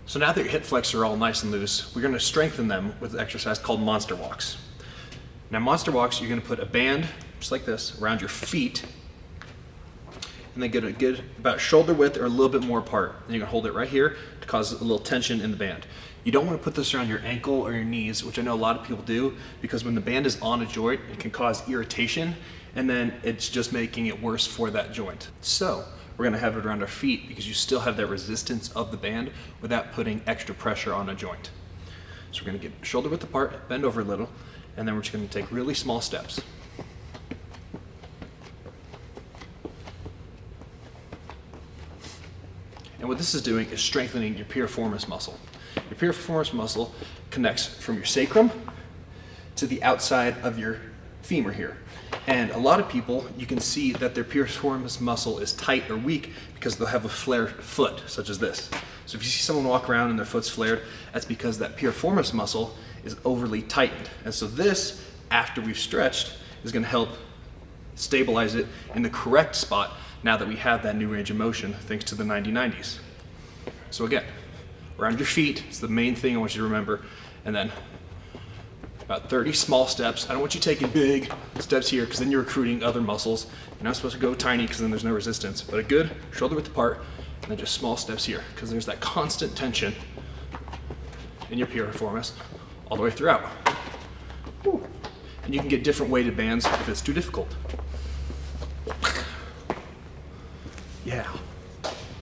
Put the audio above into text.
So now that your hip flexors are all nice and loose, we're going to strengthen them with an exercise called monster walks. Now monster walks, you're going to put a band, just like this, around your feet, and then get a good, about shoulder width or a little bit more apart. And you're going to hold it right here to cause a little tension in the band. You don't want to put this around your ankle or your knees, which I know a lot of people do, because when the band is on a joint, it can cause irritation, and then it's just making it worse for that joint. So we're going to have it around our feet because you still have that resistance of the band without putting extra pressure on a joint. So we're going to get shoulder width apart, bend over a little, and then we're just going to take really small steps. And what this is doing is strengthening your piriformis muscle. Your piriformis muscle connects from your sacrum to the outside of your femur here. And a lot of people, you can see that their piriformis muscle is tight or weak because they'll have a flared foot, such as this. So if you see someone walk around and their foot's flared, that's because that piriformis muscle is overly tightened. And so this, after we've stretched, is going to help stabilize it in the correct spot now that we have that new range of motion thanks to the 90-90s. So again, around your feet, it's the main thing I want you to remember, and then about 30 small steps. I don't want you taking big steps here because then you're recruiting other muscles. You're not supposed to go tiny because then there's no resistance, but a good shoulder width apart, and then just small steps here because there's that constant tension in your piriformis all the way throughout. Woo. And you can get different weighted bands if it's too difficult.